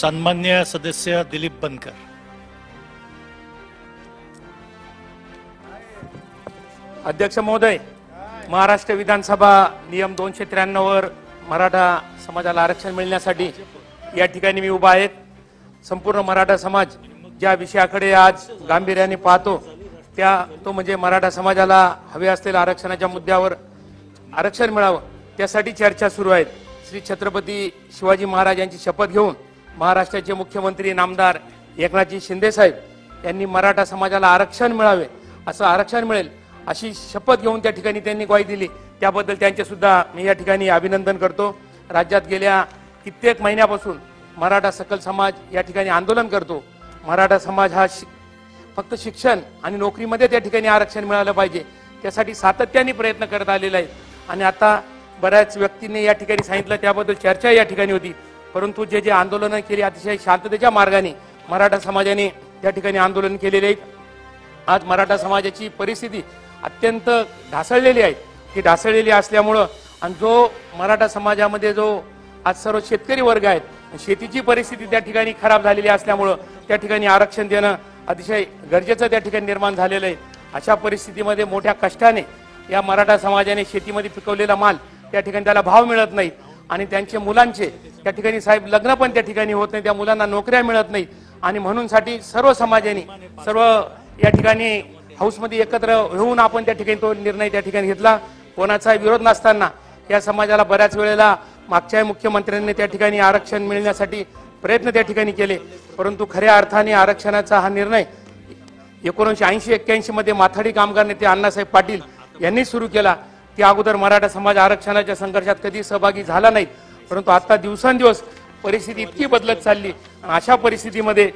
सन्मान्य सदस्य दिलीप बनकर। अध्यक्ष महोदय, महाराष्ट्र विधानसभा नियम 293 वर मराठा समाजाला आरक्षण मिळण्यासाठी या ठिकाणी मी उभा आहे। संपूर्ण मराठा समाज ज्या विषयाकडे आज गांभीर्याने पाहतो तो म्हणजे मराठा समाजाला हवे असलेल्या आरक्षणाच्या मुद्द्यावर आरक्षण मिळावं त्यासाठी चर्चा सुरू आहे। श्री छत्रपती शिवाजी महाराज यांची शपथ घेऊन महाराष्ट्राचे मुख्यमंत्री नामदार एकनाथजी शिंदे साहेब यांनी मराठा समाजाला आरक्षण मिळावे, असं आरक्षण मिळेल अशी शपथ घेऊन त्या ठिकाणी त्यांनी ग्वाही दिली। त्याबद्दल त्यांचे सुद्धा मी या ठिकाणी अभिनंदन करतो। राज्यात गेल्या कित्येक महिन्यापासून मराठा सकल समाज या ठिकाणी आंदोलन करतो। मराठा समाज हा फक्त शिक्षण आणि नोकरीमध्ये त्या ठिकाणी आरक्षण मिळालं पाहिजे त्यासाठी सातत्याने प्रयत्न करत आलेला आहे। आणि आता बऱ्याच व्यक्तींनी या ठिकाणी सांगितलं त्याबद्दल चर्चा या ठिकाणी होती, परंतु जे आंदोलन केली अतिशय शांततेच्या मार्गाने मराठा समाजाने त्या ठिकाणी आंदोलन केलेले आहे। आज मराठा समाजाची परिस्थिती अत्यंत ढासळलेली आहे। ती ढासळलेली असल्यामुळं आणि जो मराठा समाजामध्ये जो आज सर्व शेतकरी वर्ग आहेत शेतीची परिस्थिती त्या ठिकाणी खराब झालेली असल्यामुळं त्या ठिकाणी आरक्षण देणं अतिशय गरजेचं त्या ठिकाणी निर्माण झालेलं आहे। अशा परिस्थितीमध्ये मोठ्या कष्टाने या मराठा समाजाने शेतीमध्ये पिकवलेला माल त्या ठिकाणी त्याला भाव मिळत नाही आणि त्यांचे मुलांचे त्या ठिकाणी साहेब लग्न पण त्या ठिकाणी होत नाही, त्या मुलांना नोकऱ्या मिळत नाही आणि म्हणून साठी सर्व समाजाने सर्व या ठिकाणी हाऊसमध्ये एकत्र होऊन आपण त्या ठिकाणी तो निर्णय त्या ठिकाणी घेतला। कोणाचा विरोध नसताना या समाजाला बऱ्याच वेळेला मागच्या मुख्यमंत्र्यांनी त्या ठिकाणी आरक्षण मिळण्यासाठी प्रयत्न त्या ठिकाणी केले, परंतु खऱ्या अर्थाने आरक्षणाचा हा निर्णय 1980-81 मध्ये माथाडी कामगार नेते अण्णासाहेब पाटील यांनी सुरू केला। त्या अगोदर मराठा समाज आरक्षणाच्या संघर्षात कधी सहभागी झाला नाही, परंतु आता दिवसेंदिवस परिस्थिती इतकी बदलत चालली। अशा परिस्थितीमध्ये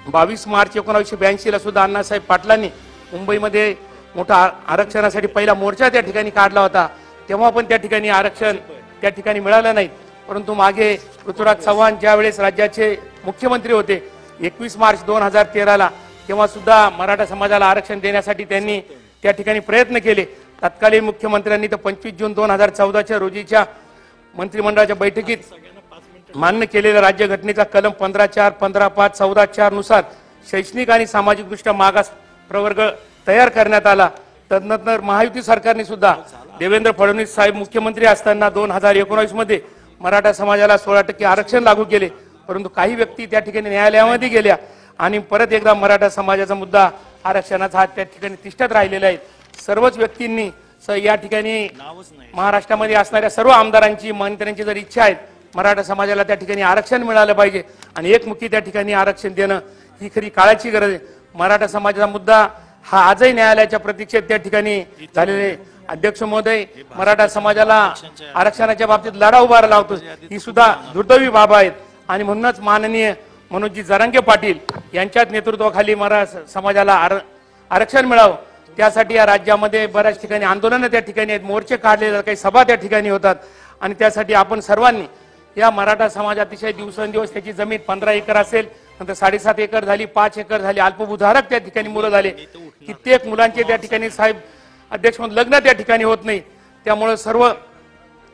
22 मार्च 1982 ला सुद्धा अण्णासाहेब पाटलांनी मुंबईमध्ये मोठा आरक्षणासाठी पहिला मोर्चा त्या ठिकाणी काढला होता। तेव्हा पण त्या ठिकाणी आरक्षण त्या ठिकाणी मिळालं नाही, परंतु मागे पृथ्वीराज चव्हाण ज्यावेळेस राज्याचे मुख्यमंत्री होते 21 मार्च 2013 ला तेव्हा सुद्धा मराठा समाजाला आरक्षण देण्यासाठी त्यांनी त्या ठिकाणी प्रयत्न केले। तत्कालीन मुख्यमंत्र्यांनी तर 25 जून 2014 रोजीच्या मंत्रिमंडळाच्या बैठकीत मान्य केलेल्या राज्यघटनेचा कलम 15(4), 15(5), 14(4) नुसार शैक्षणिक आणि सामाजिकदृष्ट्या मागास प्रवर्ग तयार करण्यात आला। तदनंतर महायुती सरकारने सुद्धा देवेंद्र फडणवीस साहेब मुख्यमंत्री असताना 2019 मध्ये मराठा समाजाला 16% आरक्षण लागू केले, परंतु काही व्यक्ती त्या ठिकाणी न्यायालयामध्ये गेल्या आणि परत एकदा मराठा समाजाचा मुद्दा आरक्षणाचा हात त्या ठिकाणी तिष्ठत राहिलेला आहे। सर्वच व्यक्तींनी या ठिकाणी महाराष्ट्रामध्ये असणाऱ्या सर्व आमदारांची मंत्र्यांची जर इच्छा आहे मराठा समाजाला त्या ठिकाणी आरक्षण मिळालं पाहिजे आणि एकमुखी त्या ठिकाणी आरक्षण देणं ही खरी काळाची गरज आहे। मराठा समाजाचा मुद्दा हा आजही न्यायालयाच्या प्रतीक्षेत त्या ठिकाणी झालेले। अध्यक्ष महोदय, मराठा समाजाला आरक्षणाच्या बाबतीत लढा उभारा लावतो ही सुद्धा दुर्दैवी बाब आहेत आणि म्हणूनच माननीय मनोजजी जरांगे पाटील यांच्या नेतृत्वाखाली मराठा समाजाला आरक्षण मिळावं त्यासाठी या राज्यामध्ये बऱ्याच ठिकाणी आंदोलनं त्या ठिकाणी आहेत, मोर्चे काढले जातात, काही सभा त्या ठिकाणी होतात आणि त्यासाठी आपण सर्वांनी या मराठा समाज अतिशय दिवसेंदिवस त्याची जमीन 15 एकर असेल, नंतर 7.5 एकर झाली, 5 एकर झाली, अल्पभूधारक त्या ठिकाणी मुलं झाले, कित्येक मुलांचे त्या ठिकाणी साहेब अध्यक्ष लग्न त्या ठिकाणी होत नाही। त्यामुळे सर्व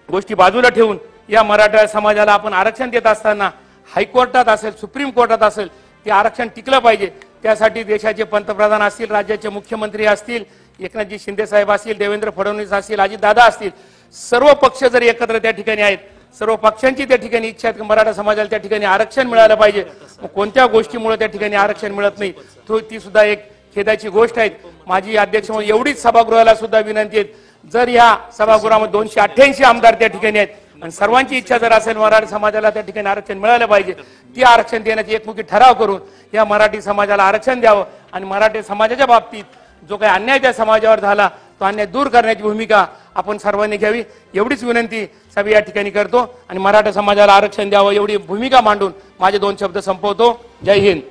गोष्टी बाजूला ठेवून या मराठा समाजाला आपण आरक्षण देत असताना हायकोर्टात असेल, सुप्रीम कोर्टात असेल ते आरक्षण टिकलं पाहिजे। त्यासाठी देशाचे पंतप्रधान असतील, राज्याचे मुख्यमंत्री असतील, एकनाथजी शिंदे साहेब असतील, देवेंद्र फडणवीस असतील, अजितदादा असतील, सर्व पक्ष जर एकत्र त्या ठिकाणी आहेत, सर्व पक्षांची त्या ठिकाणी इच्छा आहे की मराठा समाजाला त्या ठिकाणी आरक्षण मिळालं पाहिजे। कोणत्या गोष्टीमुळे त्या ठिकाणी आरक्षण मिळत नाही ती सुद्धा एक खेदाची गोष्ट आहे। माझी अध्यक्ष म्हणून एवढीच सभागृहाला सुद्धा विनंती आहे, जर या सभागृहामध्ये 288 आमदार त्या ठिकाणी आहेत आणि सर्वांची इच्छा जर असेल मराठा समाजाला त्या ठिकाणी आरक्षण मिळालं पाहिजे, ती आरक्षण देण्याची एकमुखी ठराव करून या मराठी समाजाला आरक्षण द्यावं आणि मराठी समाजाच्या बाबतीत जो काही अन्याय त्या समाजावर झाला तो अन्याय दूर करण्याची भूमिका आपण सर्वांनी घ्यावी एवढीच विनंती सभे या ठिकाणी करतो आणि मराठा समाजाला आरक्षण द्यावं एवढी भूमिका मांडून माझे 2 शब्द संपवतो। जय हिंद।